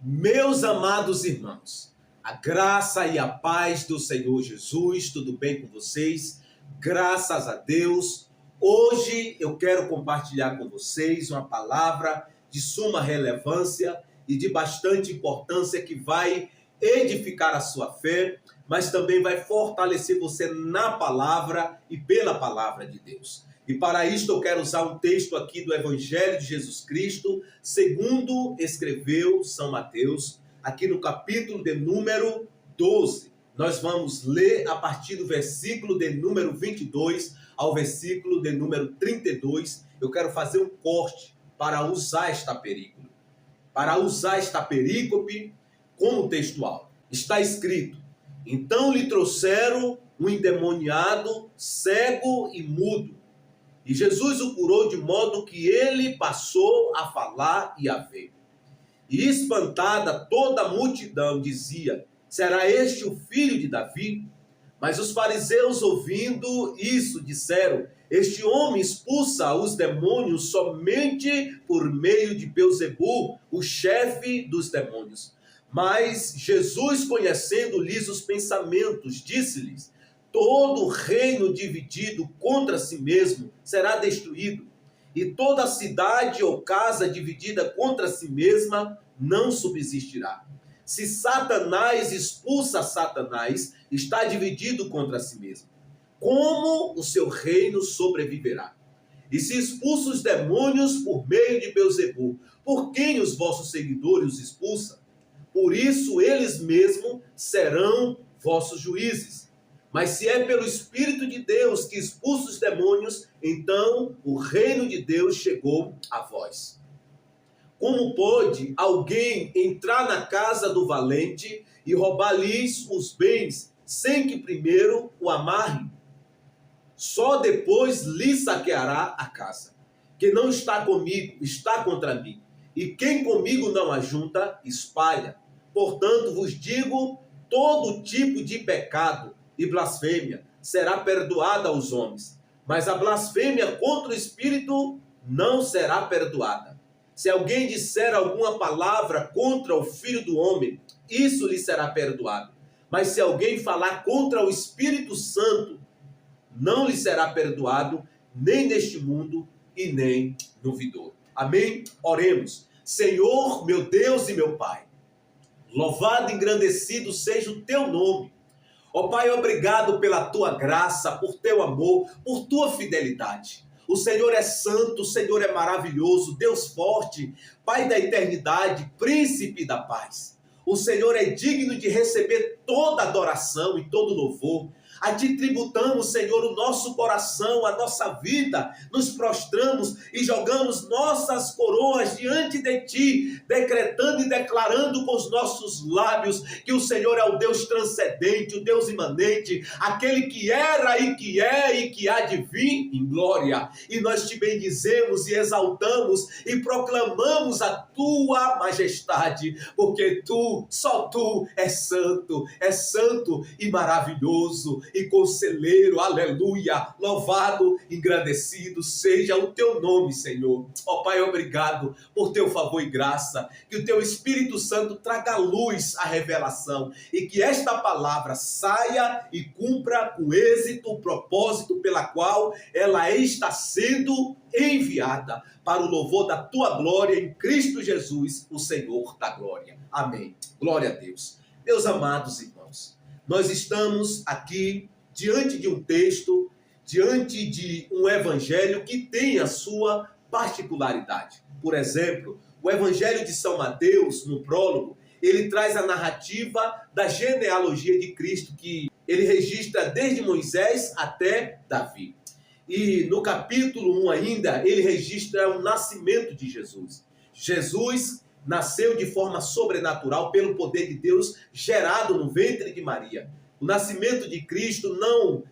Meus amados irmãos, a graça e a paz do Senhor Jesus, tudo bem com vocês? Graças a Deus. Hoje eu quero compartilhar com vocês uma palavra de suma relevância e de bastante importância que vai edificar a sua fé, mas também vai fortalecer você na palavra e pela palavra de Deus. E para isto eu quero usar um texto aqui do Evangelho de Jesus Cristo, segundo escreveu São Mateus, aqui no capítulo de número 12. Nós vamos ler a partir do versículo de número 22 ao versículo de número 32. Eu quero fazer um corte para usar esta perícope como textual. Está escrito: então lhe trouxeram um endemoniado, cego e mudo. E Jesus o curou de modo que ele passou a falar e a ver. E espantada toda a multidão dizia: será este o filho de Davi? Mas os fariseus, ouvindo isso, disseram: este homem expulsa os demônios somente por meio de Beelzebu, o chefe dos demônios. Mas Jesus, conhecendo-lhes os pensamentos, disse-lhes: todo reino dividido contra si mesmo será destruído, e toda cidade ou casa dividida contra si mesma não subsistirá. Se Satanás expulsa Satanás, está dividido contra si mesmo. Como o seu reino sobreviverá? E se expulsa os demônios por meio de Beelzebu, por quem os vossos seguidores os expulsam? Por isso eles mesmos serão vossos juízes. Mas se é pelo Espírito de Deus que expulsa os demônios, então o reino de Deus chegou a vós. Como pode alguém entrar na casa do valente e roubar-lhes os bens, sem que primeiro o amarre? Só depois lhe saqueará a casa. Quem não está comigo, está contra mim. E quem comigo não ajunta, espalha. Portanto, vos digo, todo tipo de pecado e blasfêmia será perdoada aos homens, mas a blasfêmia contra o Espírito não será perdoada. Se alguém disser alguma palavra contra o Filho do Homem, isso lhe será perdoado. Mas se alguém falar contra o Espírito Santo, não lhe será perdoado, nem neste mundo e nem no vindouro. Amém? Oremos. Senhor, meu Deus e meu Pai, louvado e engrandecido seja o teu nome. Ó Pai, obrigado pela tua graça, por teu amor, por tua fidelidade. O Senhor é santo, o Senhor é maravilhoso, Deus forte, Pai da eternidade, príncipe da paz. O Senhor é digno de receber toda adoração e todo louvor. A ti tributamos, Senhor, o nosso coração, a nossa vida, nos prostramos e jogamos nossas coroas diante de ti, decretando e declarando com os nossos lábios que o Senhor é o Deus transcendente, o Deus imanente, aquele que era e que é e que há de vir em glória. E nós te bendizemos e exaltamos e proclamamos a tua majestade, porque tu, só tu, és santo e maravilhoso e conselheiro, aleluia, louvado, engrandecido seja o teu nome, Senhor. Ó Pai, obrigado por teu favor e graça, que o teu Espírito Santo traga luz à revelação e que esta palavra saia e cumpra com êxito o propósito pela qual ela está sendo enviada, para o louvor da tua glória em Cristo Jesus, o Senhor da glória. Amém. Glória a Deus. Meus amados irmãos, nós estamos aqui diante de um texto, diante de um evangelho que tem a sua particularidade. Por exemplo, o Evangelho de São Mateus, no prólogo, ele traz a narrativa da genealogia de Cristo, que ele registra desde Moisés até Davi. E no capítulo 1 ainda, ele registra o nascimento de Jesus. Jesus nasceu de forma sobrenatural pelo poder de Deus, gerado no ventre de Maria. O nascimento de Cristo não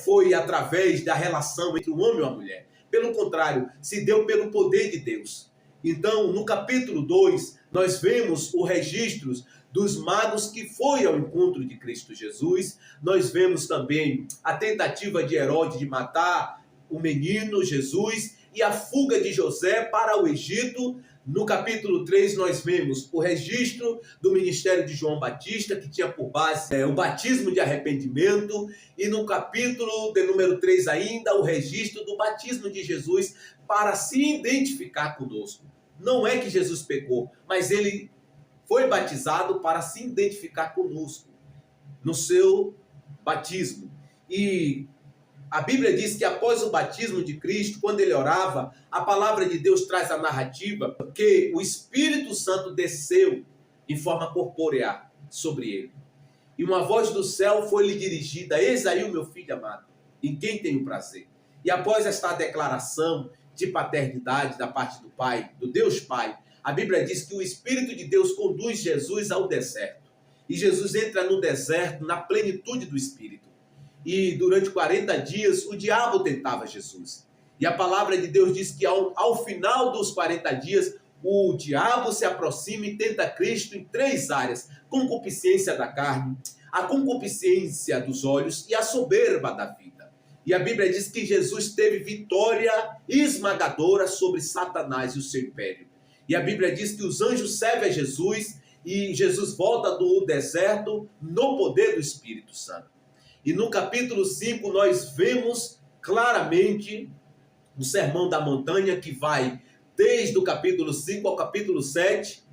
foi através da relação entre o homem e a mulher. Pelo contrário, se deu pelo poder de Deus. Então, no capítulo 2, nós vemos o registro dos magos que foi ao encontro de Cristo Jesus. Nós vemos também a tentativa de Herodes de matar o menino Jesus e a fuga de José para o Egito, No capítulo 3, nós vemos o registro do ministério de João Batista, que tinha por base o batismo de arrependimento. E no capítulo de número 3 ainda, o registro do batismo de Jesus para se identificar conosco. Não é que Jesus pecou, mas ele foi batizado para se identificar conosco no seu batismo. E a Bíblia diz que após o batismo de Cristo, quando ele orava, a palavra de Deus traz a narrativa que o Espírito Santo desceu em forma corpórea sobre ele. E uma voz do céu foi-lhe dirigida: eis aí o meu filho amado, em quem tenho prazer. E após esta declaração de paternidade da parte do Pai, do Deus Pai, a Bíblia diz que o Espírito de Deus conduz Jesus ao deserto. E Jesus entra no deserto na plenitude do Espírito. E durante 40 dias o diabo tentava Jesus. E a palavra de Deus diz que ao final dos 40 dias, o diabo se aproxima e tenta Cristo em 3 áreas: concupiscência da carne, a concupiscência dos olhos e a soberba da vida. E a Bíblia diz que Jesus teve vitória esmagadora sobre Satanás e o seu império. E a Bíblia diz que os anjos servem a Jesus e Jesus volta do deserto no poder do Espírito Santo. E no capítulo 5 nós vemos claramente o Sermão da Montanha, que vai desde o capítulo 5 ao capítulo 7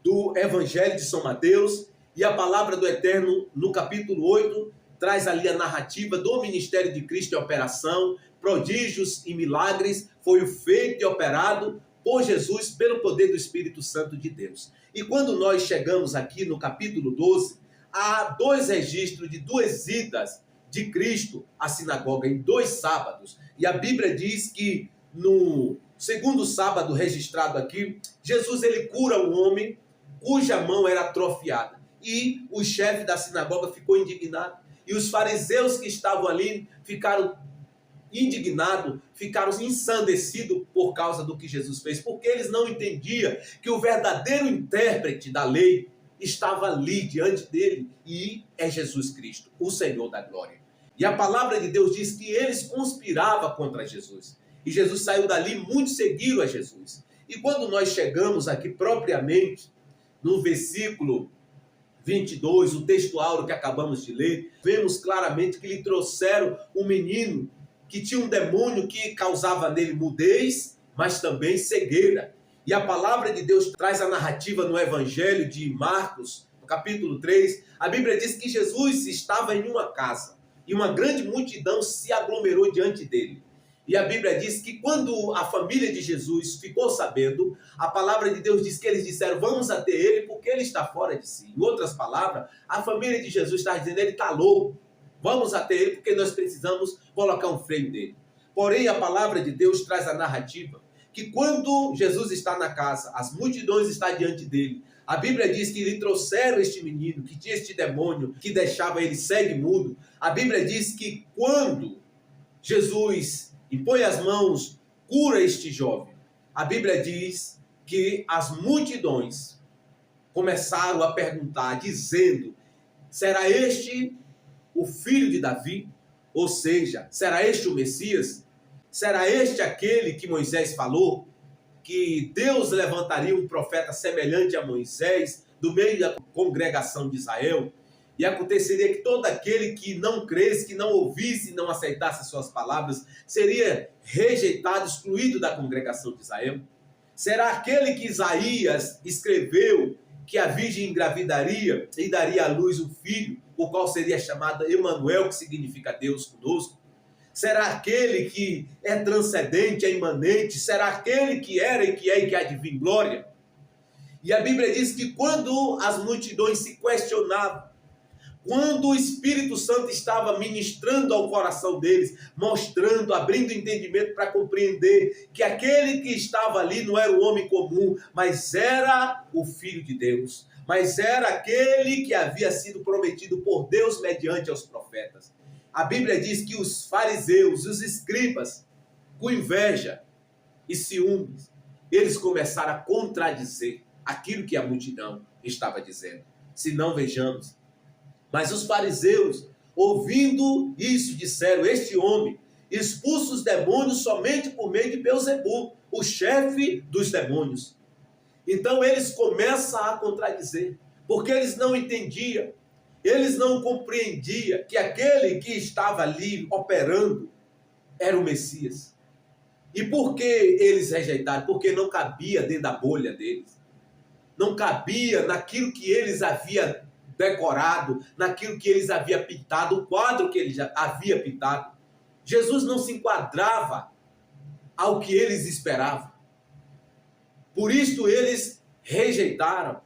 do Evangelho de São Mateus. E a palavra do Eterno no capítulo 8 traz ali a narrativa do ministério de Cristo em operação, prodígios e milagres foi o feito e operado por Jesus pelo poder do Espírito Santo de Deus. E quando nós chegamos aqui no capítulo 12, há 2 registros de 2 idas de Cristo à sinagoga em 2 sábados. E a Bíblia diz que no segundo sábado registrado aqui, Jesus ele cura um homem cuja mão era atrofiada. E o chefe da sinagoga ficou indignado. E os fariseus que estavam ali ficaram indignados, ficaram ensandecidos por causa do que Jesus fez, porque eles não entendiam que o verdadeiro intérprete da lei estava ali diante dele, e é Jesus Cristo, o Senhor da glória. E a palavra de Deus diz que eles conspiravam contra Jesus. E Jesus saiu dali, muitos seguiram a Jesus. E quando nós chegamos aqui propriamente no versículo 22, o texto áureo que acabamos de ler, vemos claramente que lhe trouxeram um menino que tinha um demônio que causava nele mudez, mas também cegueira. E a palavra de Deus traz a narrativa no Evangelho de Marcos, no capítulo 3. A Bíblia diz que Jesus estava em uma casa e uma grande multidão se aglomerou diante dele. E a Bíblia diz que quando a família de Jesus ficou sabendo, a palavra de Deus diz que eles disseram: vamos até ele porque ele está fora de si. Em outras palavras, a família de Jesus está dizendo: ele está louco. Vamos até ele porque nós precisamos colocar um freio nele. Porém, a palavra de Deus traz a narrativa que quando Jesus está na casa, as multidões estão diante dele. A Bíblia diz que lhe trouxeram este menino, que tinha este demônio, que deixava ele cego e mudo. A Bíblia diz que quando Jesus impõe as mãos, cura este jovem, a Bíblia diz que as multidões começaram a perguntar, dizendo: será este o filho de Davi? Ou seja, será este o Messias? Será este aquele que Moisés falou? Que Deus levantaria um profeta semelhante a Moisés do meio da congregação de Israel? E aconteceria que todo aquele que não cresce, que não ouvisse e não aceitasse suas palavras, seria rejeitado, excluído da congregação de Israel? Será aquele que Isaías escreveu que a virgem engravidaria e daria à luz um filho, o qual seria chamado Emanuel, que significa Deus conosco? Será aquele que é transcendente, é imanente? Será aquele que era e que é e que há de vir glória? E a Bíblia diz que quando as multidões se questionavam, quando o Espírito Santo estava ministrando ao coração deles, mostrando, abrindo entendimento para compreender que aquele que estava ali não era o homem comum, mas era o Filho de Deus, mas era aquele que havia sido prometido por Deus mediante aos profetas. A Bíblia diz que os fariseus, os escribas, com inveja e ciúmes, eles começaram a contradizer aquilo que a multidão estava dizendo. Se não, vejamos. Mas os fariseus, ouvindo isso, disseram: este homem expulsa os demônios somente por meio de Beelzebul, o chefe dos demônios. Então eles começam a contradizer, porque eles não entendiam, eles não compreendiam que aquele que estava ali operando era o Messias. E por que eles rejeitaram? Porque não cabia dentro da bolha deles. Não cabia naquilo que eles haviam decorado, naquilo que eles haviam pintado, o quadro que eles haviam pintado. Jesus não se enquadrava ao que eles esperavam. Por isto eles rejeitaram.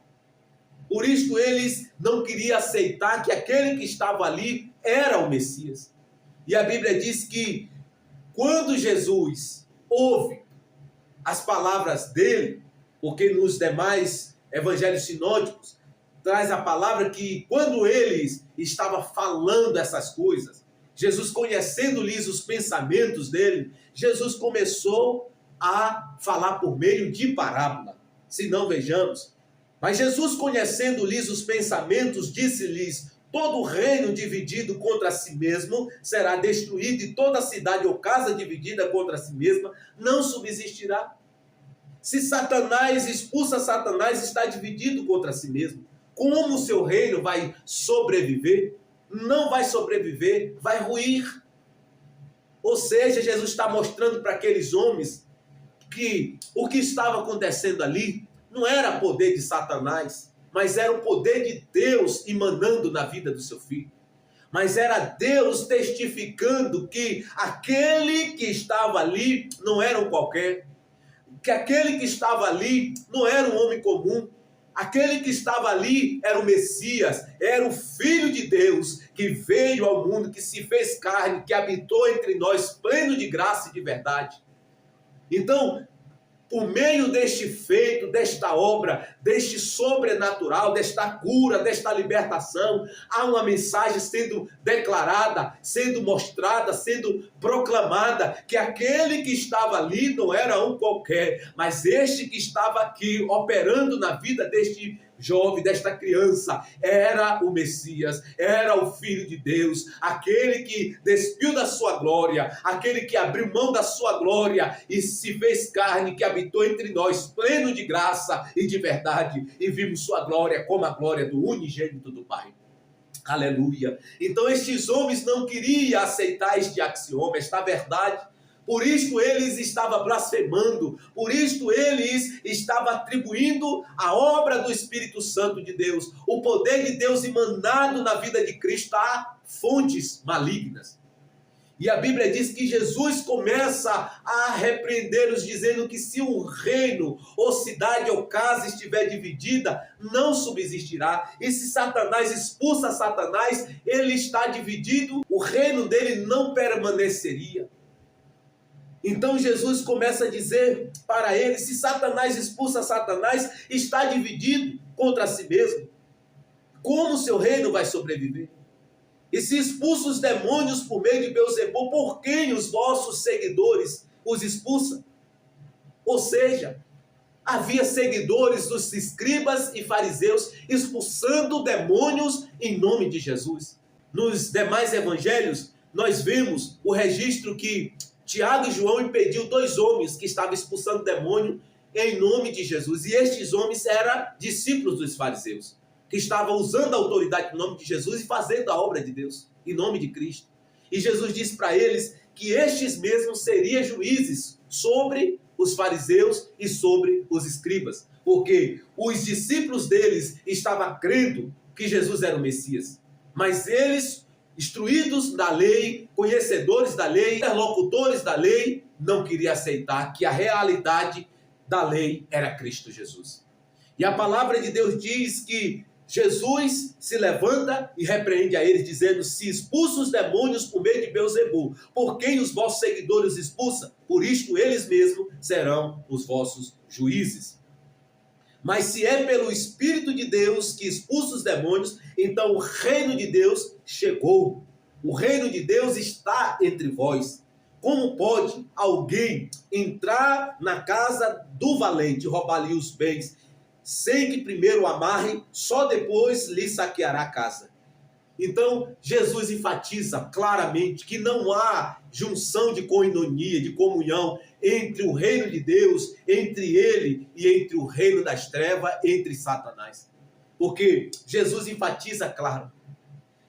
Por isto eles não queriam aceitar que aquele que estava ali era o Messias. E a Bíblia diz que quando Jesus ouve as palavras dele, porque nos demais evangelhos sinóticos traz a palavra que quando eles estavam falando essas coisas, Jesus conhecendo-lhes os pensamentos dele, Jesus começou a falar por meio de parábola. Se não, vejamos. Mas Jesus, conhecendo-lhes os pensamentos, disse-lhes: todo reino dividido contra si mesmo será destruído, e toda cidade ou casa dividida contra si mesma não subsistirá. Se Satanás expulsa Satanás, está dividido contra si mesmo. Como o seu reino vai sobreviver? Não vai sobreviver, vai ruir. Ou seja, Jesus está mostrando para aqueles homens que o que estava acontecendo ali não era poder de Satanás, mas era o poder de Deus emanando na vida do seu filho. Mas era Deus testificando que aquele que estava ali não era um qualquer, que aquele que estava ali não era um homem comum, aquele que estava ali era o Messias, era o Filho de Deus, que veio ao mundo, que se fez carne, que habitou entre nós, pleno de graça e de verdade. Então, por meio deste feito, desta obra, deste sobrenatural, desta cura, desta libertação, há uma mensagem sendo declarada, sendo mostrada, sendo proclamada, que aquele que estava ali não era um qualquer, mas este que estava aqui operando na vida deste jovem, desta criança, era o Messias, era o Filho de Deus, aquele que despiu da sua glória, aquele que abriu mão da sua glória e se fez carne, que habitou entre nós, pleno de graça e de verdade, e vimos sua glória como a glória do unigênito do Pai. Aleluia. Então estes homens não queriam aceitar este axioma, esta verdade. Por isto eles estavam blasfemando, por isto eles estavam atribuindo a obra do Espírito Santo de Deus, o poder de Deus emanado na vida de Cristo a fontes malignas. E a Bíblia diz que Jesus começa a repreendê-los, dizendo que se um reino, ou cidade, ou casa estiver dividida, não subsistirá. E se Satanás expulsa Satanás, ele está dividido, o reino dele não permaneceria. Então Jesus começa a dizer para ele: se Satanás expulsa Satanás, está dividido contra si mesmo. Como o seu reino vai sobreviver? E se expulsa os demônios por meio de Beelzebul, por quem os vossos seguidores os expulsam? Ou seja, havia seguidores dos escribas e fariseus expulsando demônios em nome de Jesus. Nos demais evangelhos, nós vemos o registro que Tiago e João impediu 2 homens que estavam expulsando demônio em nome de Jesus. E estes homens eram discípulos dos fariseus, que estavam usando a autoridade em nome de Jesus e fazendo a obra de Deus, em nome de Cristo. E Jesus disse para eles que estes mesmos seriam juízes sobre os fariseus e sobre os escribas, porque os discípulos deles estavam crendo que Jesus era o Messias, mas eles, instruídos da lei, conhecedores da lei, interlocutores da lei, não queriam aceitar que a realidade da lei era Cristo Jesus. E a palavra de Deus diz que Jesus se levanta e repreende a eles, dizendo: se expulsa os demônios por meio de Beelzebul, por quem os vossos seguidores expulsam, por isto eles mesmos serão os vossos juízes. Mas se é pelo Espírito de Deus que expulsa os demônios, então o reino de Deus chegou. O reino de Deus está entre vós. Como pode alguém entrar na casa do valente, roubar-lhe os bens, sem que primeiro o amarre, só depois lhe saqueará a casa? Então, Jesus enfatiza claramente que não há junção de coinonia, de comunhão entre o reino de Deus, entre ele e entre o reino das trevas, entre Satanás. Porque Jesus enfatiza, claro,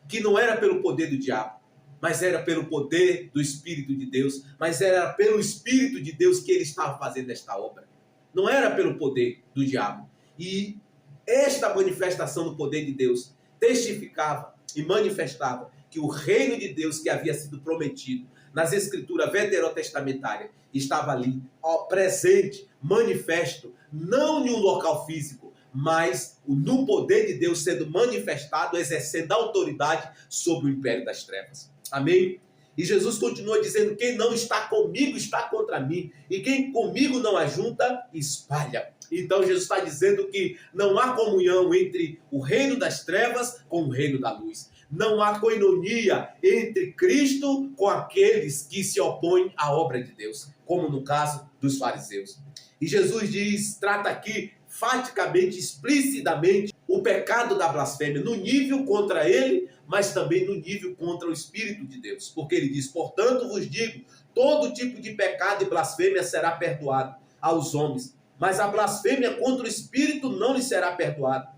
que não era pelo poder do diabo, mas era pelo poder do Espírito de Deus, mas era pelo Espírito de Deus que ele estava fazendo esta obra. Não era pelo poder do diabo. E esta manifestação do poder de Deus testificava e manifestava que o reino de Deus que havia sido prometido nas escrituras veterotestamentárias estava ali, presente, manifesto, não em um local físico, mas no poder de Deus sendo manifestado, exercendo autoridade sobre o império das trevas. Amém? E Jesus continua dizendo: quem não está comigo está contra mim, e quem comigo não ajunta, espalha. Então Jesus está dizendo que não há comunhão entre o reino das trevas com o reino da luz. Não há coinonia entre Cristo com aqueles que se opõem à obra de Deus, como no caso dos fariseus. E Jesus trata aqui faticamente, explicitamente, o pecado da blasfêmia, no nível contra ele, mas também no nível contra o Espírito de Deus. Porque ele diz: portanto vos digo, todo tipo de pecado e blasfêmia será perdoado aos homens, mas a blasfêmia contra o Espírito não lhe será perdoada.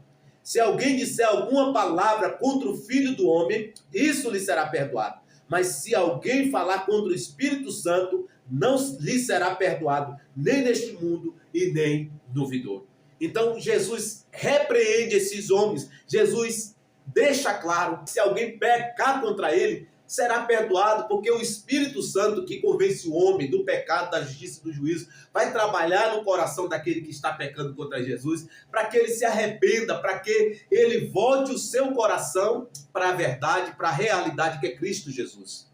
Se alguém disser alguma palavra contra o Filho do Homem, isso lhe será perdoado. Mas se alguém falar contra o Espírito Santo, não lhe será perdoado, nem neste mundo e nem no vindouro. Então Jesus repreende esses homens. Jesus deixa claro que se alguém pecar contra ele, será perdoado, porque o Espírito Santo que convence o homem do pecado, da justiça e do juízo, vai trabalhar no coração daquele que está pecando contra Jesus, para que ele se arrependa, para que ele volte o seu coração para a verdade, para a realidade que é Cristo Jesus.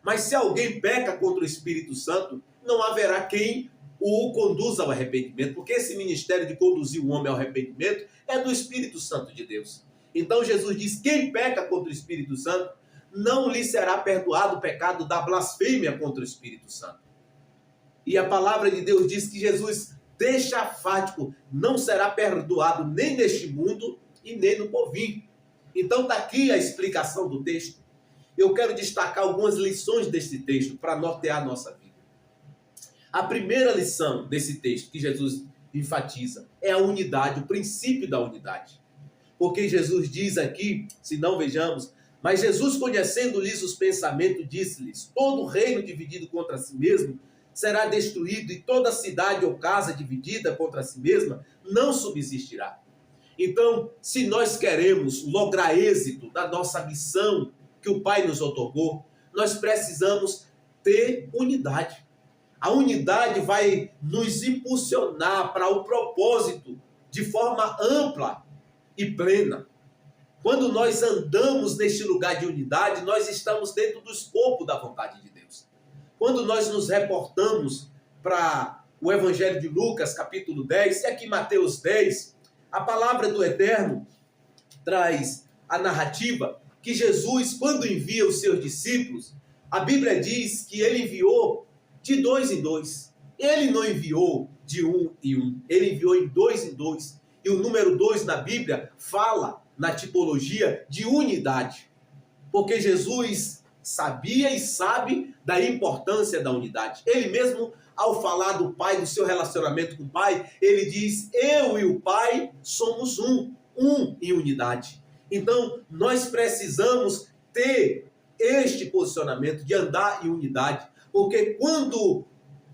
Mas se alguém peca contra o Espírito Santo, não haverá quem o conduza ao arrependimento, porque esse ministério de conduzir o homem ao arrependimento é do Espírito Santo de Deus. Então Jesus diz: quem peca contra o Espírito Santo, não lhe será perdoado o pecado da blasfêmia contra o Espírito Santo. E a palavra de Deus diz que Jesus deixa fático: não será perdoado nem neste mundo e nem no porvir. Então está aqui a explicação do texto. Eu quero destacar algumas lições desse texto para nortear a nossa vida. A primeira lição desse texto que Jesus enfatiza é a unidade, o princípio da unidade. Porque Jesus diz aqui, se não vejamos, mas Jesus, conhecendo-lhes os pensamentos, disse-lhes: todo reino dividido contra si mesmo será destruído, e toda cidade ou casa dividida contra si mesma não subsistirá. Então, se nós queremos lograr êxito da nossa missão que o Pai nos otorgou, nós precisamos ter unidade. A unidade vai nos impulsionar para o propósito de forma ampla e plena. Quando nós andamos neste lugar de unidade, nós estamos dentro do escopo da vontade de Deus. Quando nós nos reportamos para o Evangelho de Lucas, capítulo 10, e aqui Mateus 10, a palavra do Eterno traz a narrativa que Jesus, quando envia os seus discípulos, a Bíblia diz que ele enviou de 2 em 2. Ele não enviou de 1 em 1, ele enviou em 2 em 2. E o número 2 na Bíblia fala, na tipologia, de unidade. Porque Jesus sabia e sabe da importância da unidade. Ele mesmo, ao falar do Pai, do seu relacionamento com o Pai, ele diz: eu e o Pai somos um em unidade. Então, nós precisamos ter este posicionamento de andar em unidade, porque quando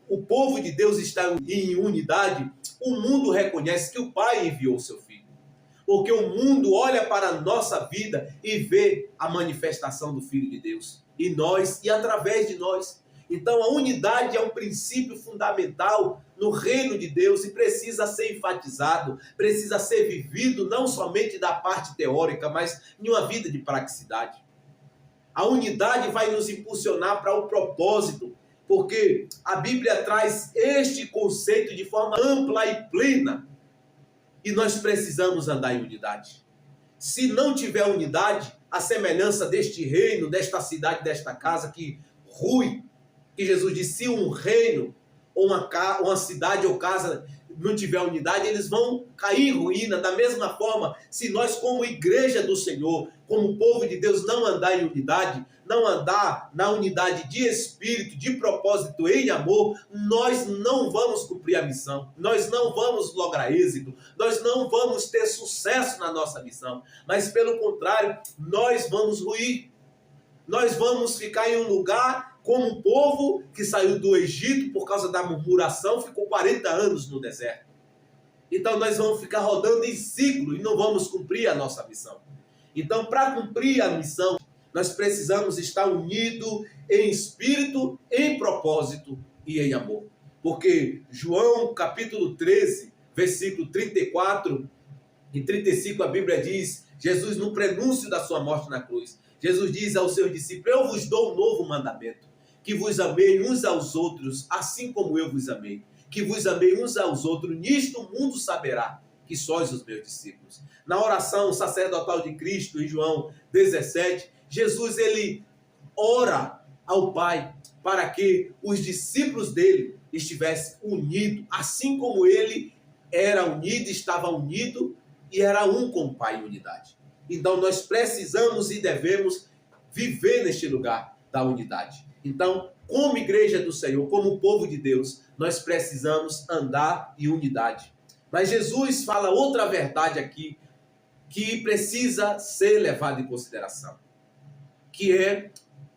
o povo de Deus está em unidade, o mundo reconhece que o Pai enviou o seu Filho. Porque o mundo olha para a nossa vida e vê a manifestação do Filho de Deus. E nós, e através de nós. Então a unidade é um princípio fundamental no reino de Deus e precisa ser enfatizado, precisa ser vivido não somente da parte teórica, mas em uma vida de praticidade. A unidade vai nos impulsionar para o propósito, porque a Bíblia traz este conceito de forma ampla e plena. E nós precisamos andar em unidade. Se não tiver unidade, a semelhança deste reino, desta cidade, desta casa que rui, que Jesus disse: se um reino, ou uma cidade ou casa não tiver unidade, eles vão cair em ruína. Da mesma forma, se nós, como igreja do Senhor, como povo de Deus, não andar em unidade, não andar na unidade de espírito, de propósito, em amor, nós não vamos cumprir a missão, nós não vamos lograr êxito, nós não vamos ter sucesso na nossa missão, mas pelo contrário, nós vamos ruir. Nós vamos ficar em um lugar como um povo que saiu do Egito por causa da murmuração, ficou 40 anos no deserto. Então nós vamos ficar rodando em ciclo e não vamos cumprir a nossa missão. Então, para cumprir a missão, nós precisamos estar unidos em espírito, em propósito e em amor. Porque João capítulo 13, versículo 34 e 35, a Bíblia diz, Jesus no prenúncio da sua morte na cruz, Jesus diz aos seus discípulos: eu vos dou um novo mandamento, que vos amei uns aos outros, assim como eu vos amei. Que vos amei uns aos outros, nisto o mundo saberá que sois os meus discípulos. Na oração sacerdotal de Cristo, em João 17, Jesus ele ora ao Pai para que os discípulos dele estivessem unidos, assim como ele era unido, estava unido e era um com o Pai em unidade. Então nós precisamos e devemos viver neste lugar da unidade. Então, como igreja do Senhor, como povo de Deus, nós precisamos andar em unidade. Mas Jesus fala outra verdade aqui que precisa ser levada em consideração, que é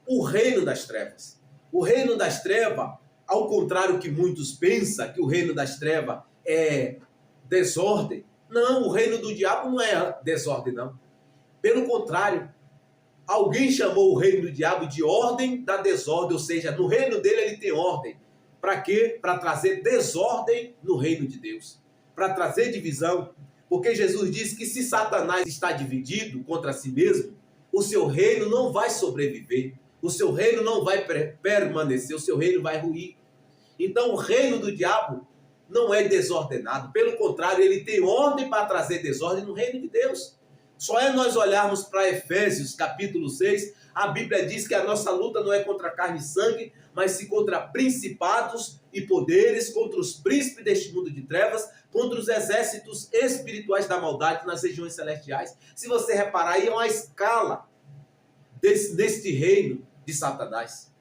o reino das trevas. O reino das trevas, ao contrário que muitos pensam que o reino das trevas é desordem, não, o reino do diabo não é desordem, não. Pelo contrário, alguém chamou o reino do diabo de ordem da desordem, ou seja, no reino dele ele tem ordem. Para quê? Para trazer desordem no reino de Deus, para trazer divisão. Porque Jesus disse que se Satanás está dividido contra si mesmo, o seu reino não vai sobreviver, o seu reino não vai permanecer, o seu reino vai ruir. Então o reino do diabo não é desordenado, pelo contrário, ele tem ordem para trazer desordem no reino de Deus. Só é nós olharmos para Efésios capítulo 6, a Bíblia diz que a nossa luta não é contra carne e sangue, mas sim contra principados e poderes, contra os príncipes deste mundo de trevas, contra os exércitos espirituais da maldade nas regiões celestiais. Se você reparar, aí é uma escala deste reino de Satanás.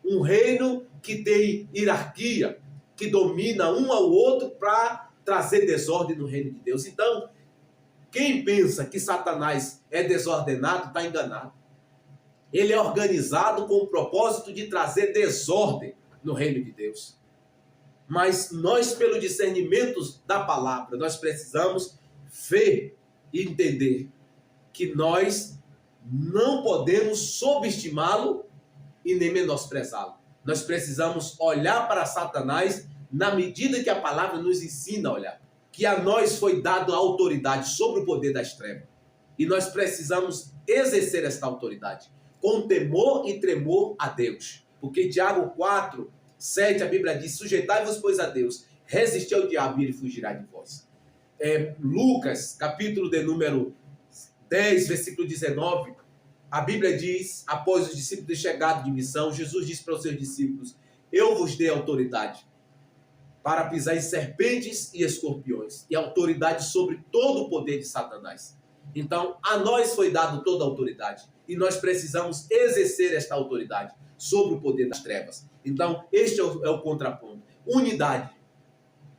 Um reino que tem hierarquia, que domina um ao outro para trazer desordem no reino de Deus. Então, quem pensa que Satanás é desordenado, está enganado. Ele é organizado com o propósito de trazer desordem no reino de Deus. Mas nós, pelo discernimento da palavra, nós precisamos ver e entender que nós não podemos subestimá-lo e nem menosprezá-lo. Nós precisamos olhar para Satanás na medida que a palavra nos ensina a olhar. Que a nós foi dado a autoridade sobre o poder das trevas. E nós precisamos exercer esta autoridade com temor e tremor a Deus. Porque Tiago 4, 7, a Bíblia diz: sujeitai-vos, pois, a Deus, resisti ao diabo e ele fugirá de vós. Lucas, capítulo de número 10, versículo 19, a Bíblia diz, após os discípulos terem chegado de missão, Jesus disse para os seus discípulos: eu vos dei autoridade para pisar em serpentes e escorpiões, e autoridade sobre todo o poder de Satanás. Então, a nós foi dado toda a autoridade, e nós precisamos exercer esta autoridade sobre o poder das trevas. Então, este é o contraponto. Unidade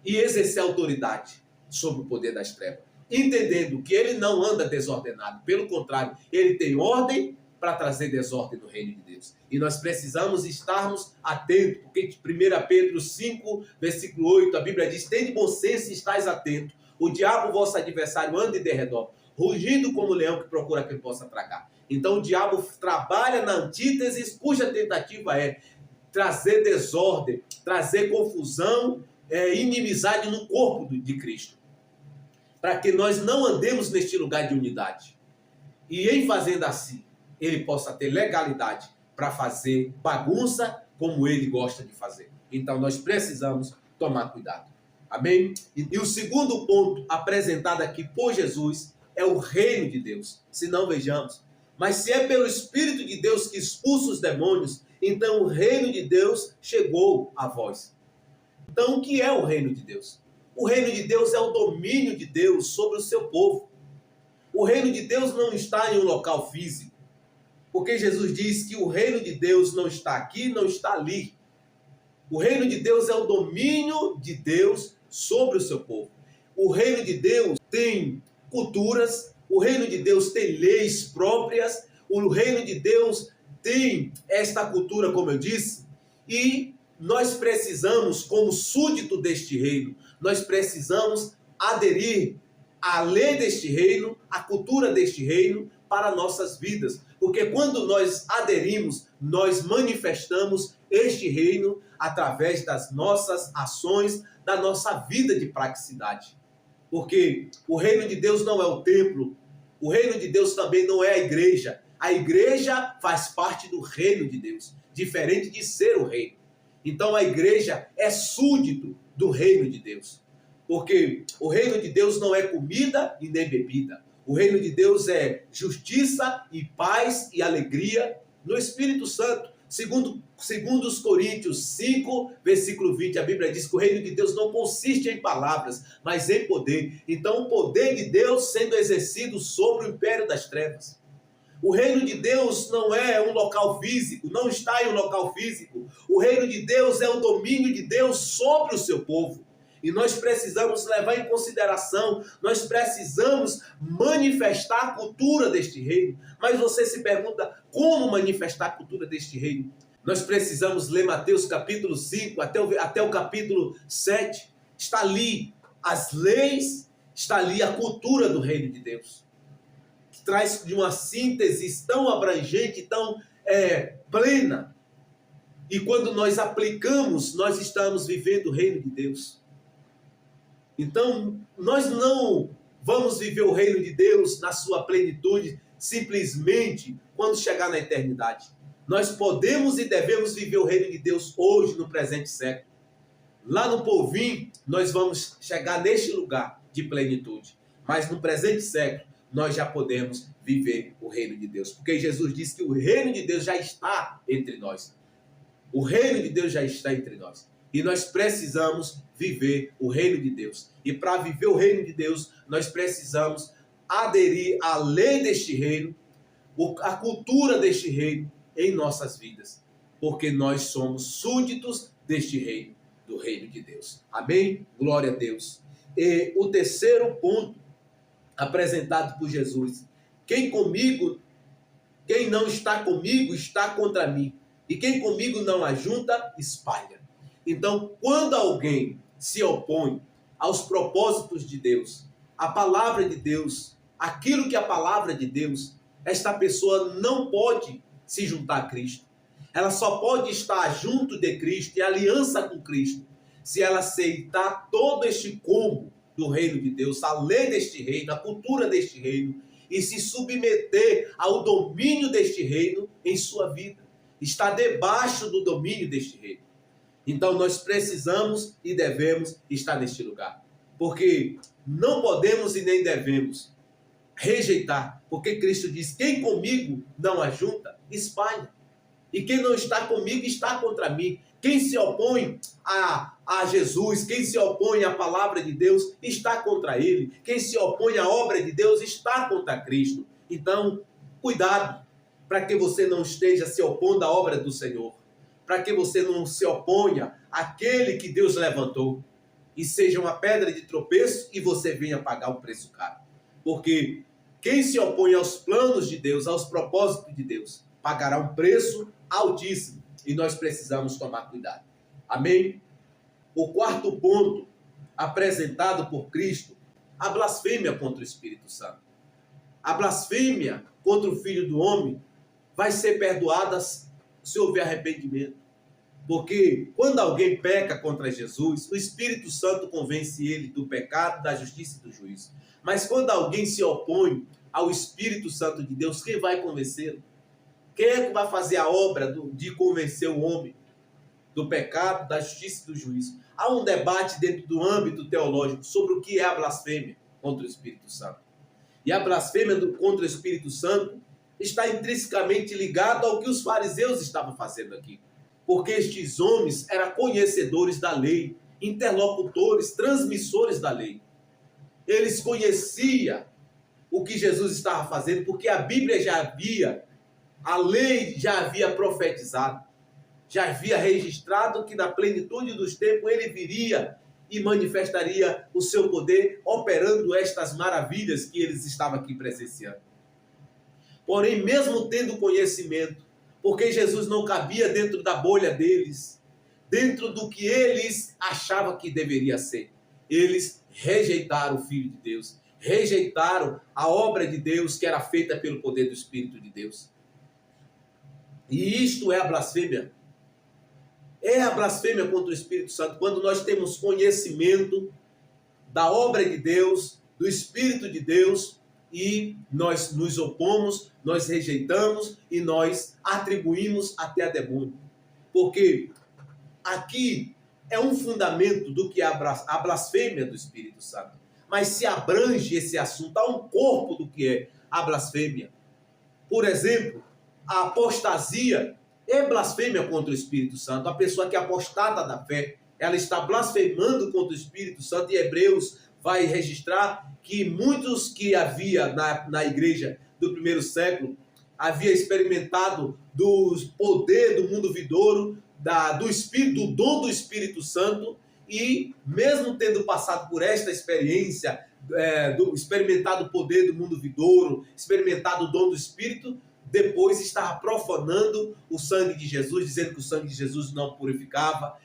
e exercer autoridade sobre o poder das trevas. Entendendo que ele não anda desordenado, pelo contrário, ele tem ordem para trazer desordem no reino de Deus. E nós precisamos estarmos atentos, porque 1 Pedro 5, versículo 8, a Bíblia diz: tende bom senso e estais atentos. O diabo, vosso adversário, anda em derredor, rugindo como leão que procura quem possa tragar. Então o diabo trabalha na antítese, cuja tentativa é trazer desordem, trazer confusão, inimizade no corpo de Cristo. Para que nós não andemos neste lugar de unidade. E em fazendo assim, ele possa ter legalidade para fazer bagunça como ele gosta de fazer. Então nós precisamos tomar cuidado. Amém? E o segundo ponto apresentado aqui por Jesus é o reino de Deus. Se não, vejamos. Mas se é pelo Espírito de Deus que expulsa os demônios, então o reino de Deus chegou a vós. Então o que é o reino de Deus? O reino de Deus é o domínio de Deus sobre o seu povo. O reino de Deus não está em um local físico, porque Jesus diz que o reino de Deus não está aqui, não está ali. O reino de Deus é o domínio de Deus sobre o seu povo. O reino de Deus tem culturas, o reino de Deus tem leis próprias, o reino de Deus tem esta cultura, como eu disse, e nós precisamos, como súdito deste reino, nós precisamos aderir à lei deste reino, à cultura deste reino para nossas vidas. Porque quando nós aderimos, nós manifestamos este reino através das nossas ações, da nossa vida de praticidade. Porque o reino de Deus não é o templo, o reino de Deus também não é a igreja. A igreja faz parte do reino de Deus, diferente de ser o reino. Então a igreja é súdito do reino de Deus. Porque o reino de Deus não é comida e nem bebida. O reino de Deus é justiça e paz e alegria no Espírito Santo. Segundo os Coríntios 5, versículo 20, a Bíblia diz que o reino de Deus não consiste em palavras, mas em poder. Então o poder de Deus sendo exercido sobre o império das trevas. O reino de Deus não é um local físico, não está em um local físico. O reino de Deus é o domínio de Deus sobre o seu povo. E nós precisamos levar em consideração, nós precisamos manifestar a cultura deste reino. Mas você se pergunta, como manifestar a cultura deste reino? Nós precisamos ler Mateus capítulo 5 até o capítulo 7. Está ali as leis, está ali a cultura do reino de Deus. Que traz de uma síntese tão abrangente, tão plena. E quando nós aplicamos, nós estamos vivendo o reino de Deus. Então, nós não vamos viver o reino de Deus na sua plenitude simplesmente quando chegar na eternidade. Nós podemos e devemos viver o reino de Deus hoje, no presente século. Lá no porvir, nós vamos chegar neste lugar de plenitude. Mas no presente século, nós já podemos viver o reino de Deus. Porque Jesus disse que o reino de Deus já está entre nós. O reino de Deus já está entre nós. E nós precisamos viver o reino de Deus. E para viver o reino de Deus, nós precisamos aderir à lei deste reino, à cultura deste reino em nossas vidas. Porque nós somos súditos deste reino, do reino de Deus. Amém? Glória a Deus. E o terceiro ponto apresentado por Jesus: quem não está comigo, está contra mim. E quem comigo não ajunta, espalha. Então, quando alguém se opõe aos propósitos de Deus, à palavra de Deus, aquilo que é a palavra de Deus, esta pessoa não pode se juntar a Cristo. Ela só pode estar junto de Cristo, em aliança com Cristo, se ela aceitar todo este combo do reino de Deus, a lei deste reino, a cultura deste reino, e se submeter ao domínio deste reino em sua vida. Está debaixo do domínio deste reino. Então nós precisamos e devemos estar neste lugar. Porque não podemos e nem devemos rejeitar. Porque Cristo diz, quem comigo não ajunta, espalha. E quem não está comigo está contra mim. Quem se opõe a Jesus, quem se opõe à palavra de Deus, está contra ele. Quem se opõe à obra de Deus está contra Cristo. Então, cuidado, para que você não esteja se opondo à obra do Senhor. Para que você não se oponha àquele que Deus levantou. E seja uma pedra de tropeço e você venha pagar um preço caro. Porque quem se opõe aos planos de Deus, aos propósitos de Deus, pagará um preço altíssimo. E nós precisamos tomar cuidado. Amém? O quarto ponto apresentado por Cristo, a blasfêmia contra o Espírito Santo. A blasfêmia contra o Filho do Homem vai ser perdoada se houver arrependimento. Porque quando alguém peca contra Jesus, o Espírito Santo convence ele do pecado, da justiça e do juízo. Mas quando alguém se opõe ao Espírito Santo de Deus, quem vai convencê-lo? Quem é que vai fazer a obra de convencer o homem do pecado, da justiça e do juízo? Há um debate dentro do âmbito teológico sobre o que é a blasfêmia contra o Espírito Santo. E a blasfêmia contra o Espírito Santo está intrinsecamente ligada ao que os fariseus estavam fazendo aqui. Porque estes homens eram conhecedores da lei. interlocutores, transmissores da lei. Eles conheciam o que Jesus estava fazendo, porque a Bíblia a lei já havia profetizado, já havia registrado que na plenitude dos tempos ele viria e manifestaria o seu poder, operando estas maravilhas que eles estavam aqui presenciando. Porém, mesmo tendo conhecimento, porque Jesus não cabia dentro da bolha deles, dentro do que eles achavam que deveria ser, eles rejeitaram o Filho de Deus, rejeitaram a obra de Deus que era feita pelo poder do Espírito de Deus. E isto é a blasfêmia. É a blasfêmia contra o Espírito Santo, quando nós temos conhecimento da obra de Deus, do Espírito de Deus, e nós nos opomos, nós rejeitamos e nós atribuímos até a demônio. Porque aqui é um fundamento do que é a blasfêmia do Espírito Santo. Mas se abrange esse assunto, há um corpo do que é a blasfêmia. Por exemplo, a apostasia é blasfêmia contra o Espírito Santo. A pessoa que é apostata da fé, ela está blasfemando contra o Espírito Santo, e Hebreus vai registrar que muitos que havia na igreja do primeiro século havia experimentado do poder do mundo vindouro, do Espírito, do dom do Espírito Santo, e mesmo tendo passado por esta experiência, experimentado o poder do mundo vindouro, experimentado o dom do Espírito, depois estava profanando o sangue de Jesus, dizendo que o sangue de Jesus não purificava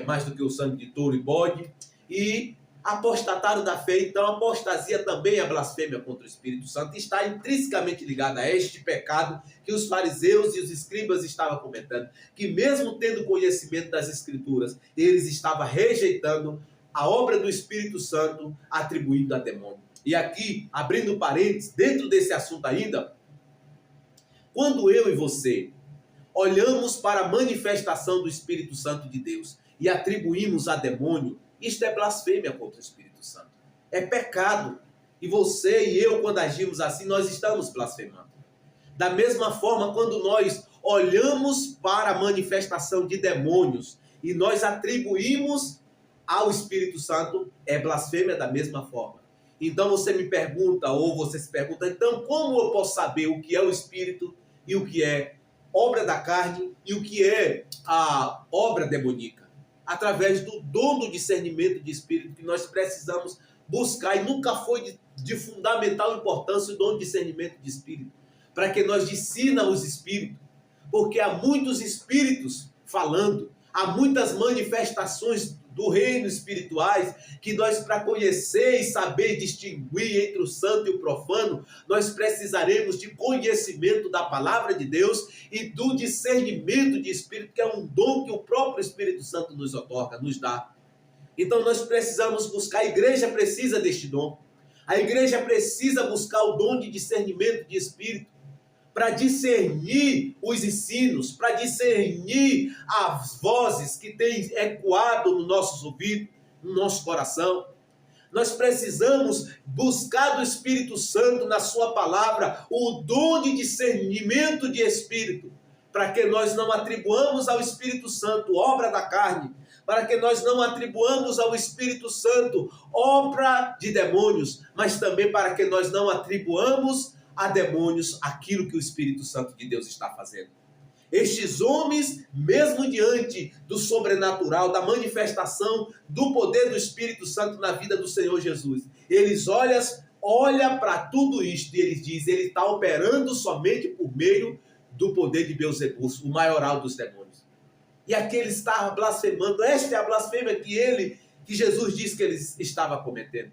mais do que o sangue de touro e bode, e apostataram da fé. Então a apostasia também é blasfêmia contra o Espírito Santo, e está intrinsecamente ligada a este pecado que os fariseus e os escribas estavam cometendo, que mesmo tendo conhecimento das Escrituras, eles estavam rejeitando a obra do Espírito Santo, atribuindo a demônio. E aqui, abrindo parênteses, dentro desse assunto ainda, quando eu e você olhamos para a manifestação do Espírito Santo de Deus e atribuímos a demônio, isto é blasfêmia contra o Espírito Santo. É pecado. E você e eu, quando agimos assim, nós estamos blasfemando. Da mesma forma, quando nós olhamos para a manifestação de demônios e nós atribuímos ao Espírito Santo, é blasfêmia da mesma forma. Então você me pergunta, ou você se pergunta, então como eu posso saber o que é o Espírito e o que é obra da carne e o que é a obra demoníaca? Através do dom do discernimento de espírito que nós precisamos buscar, e nunca foi de fundamental importância o dom de discernimento de espírito, para que nós discina os espíritos, porque há muitos espíritos falando, há muitas manifestações do reino espirituais, que nós, para conhecer e saber distinguir entre o santo e o profano, nós precisaremos de conhecimento da palavra de Deus e do discernimento de espírito, que é um dom que o próprio Espírito Santo nos otorga, nos dá. Então nós precisamos buscar, a igreja precisa deste dom. A igreja precisa buscar o dom de discernimento de espírito, para discernir os ensinos, para discernir as vozes que têm ecoado nos nossos ouvidos, no nosso coração. Nós precisamos buscar do Espírito Santo na sua palavra o dom de discernimento de espírito, para que nós não atribuamos ao Espírito Santo obra da carne, para que nós não atribuamos ao Espírito Santo obra de demônios, mas também para que nós não atribuamos a demônios aquilo que o Espírito Santo de Deus está fazendo. Estes homens, mesmo diante do sobrenatural, da manifestação do poder do Espírito Santo na vida do Senhor Jesus, eles olham para tudo isto e eles dizem, ele está operando somente por meio do poder de Beelzebul, o maioral dos demônios. E aqui ele estava blasfemando. Esta é a blasfêmia que Jesus disse que ele estava cometendo.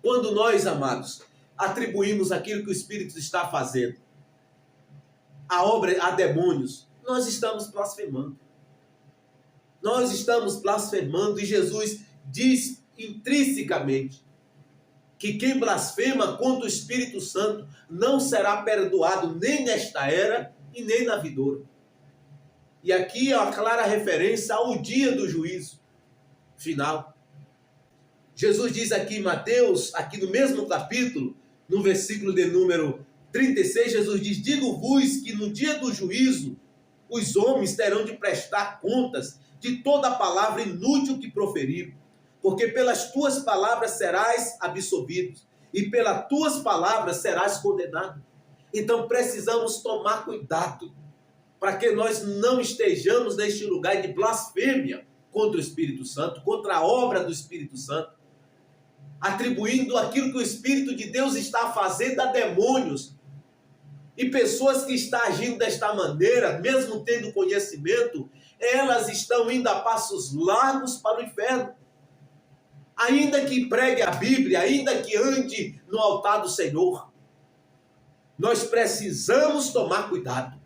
Quando nós, amados, atribuímos aquilo que o Espírito está fazendo a obra a demônios, nós estamos blasfemando. Nós estamos blasfemando, e Jesus diz intrinsecamente que quem blasfema contra o Espírito Santo não será perdoado nem nesta era e nem na vindoura. E aqui é uma clara referência ao dia do juízo final. Jesus diz aqui em Mateus, aqui no mesmo capítulo, no versículo de número 36, Jesus diz, digo-vos que no dia do juízo, os homens terão de prestar contas de toda palavra inútil que proferiram, porque pelas tuas palavras serás absolvido, e pelas tuas palavras serás condenado. Então precisamos tomar cuidado, para que nós não estejamos neste lugar de blasfêmia contra o Espírito Santo, contra a obra do Espírito Santo, atribuindo aquilo que o Espírito de Deus está fazendo a demônios. E pessoas que estão agindo desta maneira, mesmo tendo conhecimento, elas estão indo a passos largos para o inferno. Ainda que pregue a Bíblia, ainda que ande no altar do Senhor, nós precisamos tomar cuidado.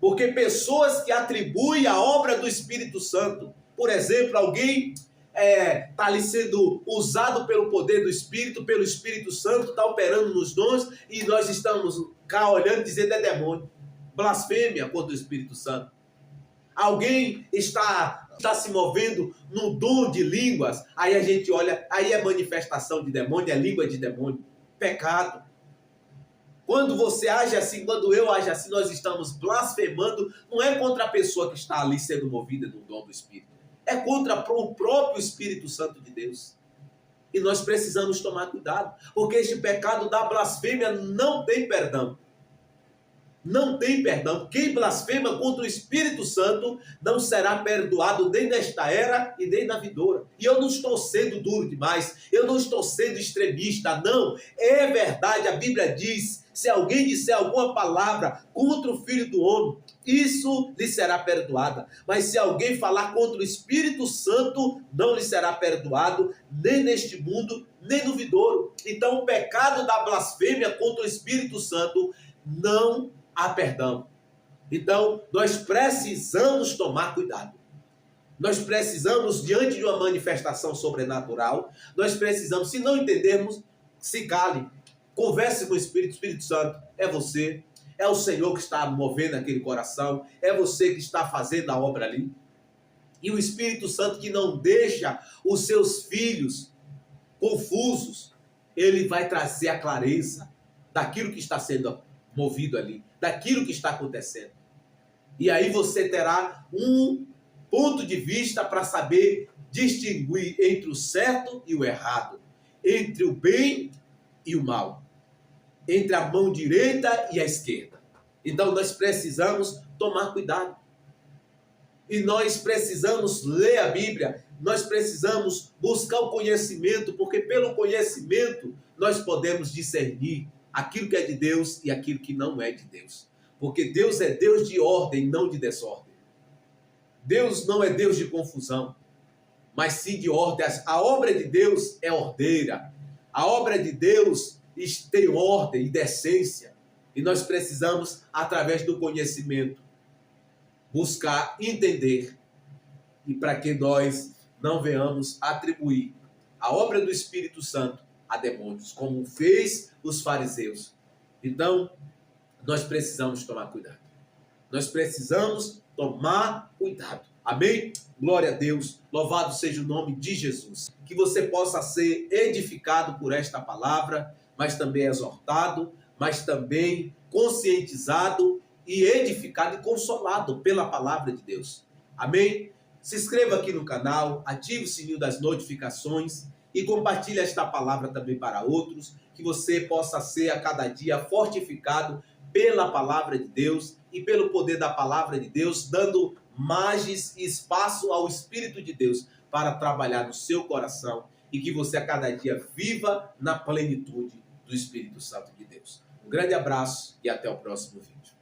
Porque pessoas que atribuem a obra do Espírito Santo, por exemplo, alguém está ali sendo usado pelo poder do Espírito, pelo Espírito Santo, está operando nos dons, e nós estamos cá olhando e dizendo é demônio. Blasfêmia contra o Espírito Santo. Alguém está se movendo no dom de línguas, aí a gente olha, aí é manifestação de demônio, é língua de demônio. Pecado. Quando você age assim, quando eu age assim, nós estamos blasfemando, não é contra a pessoa que está ali sendo movida no dom do Espírito. É contra o próprio Espírito Santo de Deus. E nós precisamos tomar cuidado, porque este pecado da blasfêmia não tem perdão. Não tem perdão. Quem blasfema contra o Espírito Santo não será perdoado nem nesta era e nem na vindoura. E eu não estou sendo duro demais, eu não estou sendo extremista, não. É verdade, a Bíblia diz, se alguém disser alguma palavra contra o Filho do Homem, isso lhe será perdoada. Mas se alguém falar contra o Espírito Santo, não lhe será perdoado, nem neste mundo, nem no vindouro. Então o pecado da blasfêmia contra o Espírito Santo não há perdão. Então, nós precisamos tomar cuidado. Nós precisamos, diante de uma manifestação sobrenatural, nós precisamos, se não entendermos, se cale, converse com o Espírito Santo. É você, é o Senhor que está movendo aquele coração, é você que está fazendo a obra ali. E o Espírito Santo que não deixa os seus filhos confusos, ele vai trazer a clareza daquilo que está sendo movido ali, daquilo que está acontecendo. E aí você terá um ponto de vista para saber distinguir entre o certo e o errado, entre o bem e o mal, entre a mão direita e a esquerda. Então nós precisamos tomar cuidado. E nós precisamos ler a Bíblia, nós precisamos buscar o conhecimento, porque pelo conhecimento nós podemos discernir aquilo que é de Deus e aquilo que não é de Deus. Porque Deus é Deus de ordem, não de desordem. Deus não é Deus de confusão, mas sim de ordem. A obra de Deus é ordeira. A obra de Deus tem ordem e decência. E nós precisamos, através do conhecimento, buscar entender. E para que nós não venhamos atribuir a obra do Espírito Santo a demônios, como fez os fariseus. Então, nós precisamos tomar cuidado. Nós precisamos tomar cuidado. Amém? Glória a Deus. Louvado seja o nome de Jesus. Que você possa ser edificado por esta palavra, mas também exortado, mas também conscientizado e edificado e consolado pela palavra de Deus. Amém? Se inscreva aqui no canal, ative o sininho das notificações e compartilhe esta palavra também para outros, que você possa ser a cada dia fortificado pela palavra de Deus e pelo poder da palavra de Deus, dando margem e espaço ao Espírito de Deus para trabalhar no seu coração e que você a cada dia viva na plenitude do Espírito Santo de Deus. Um grande abraço e até o próximo vídeo.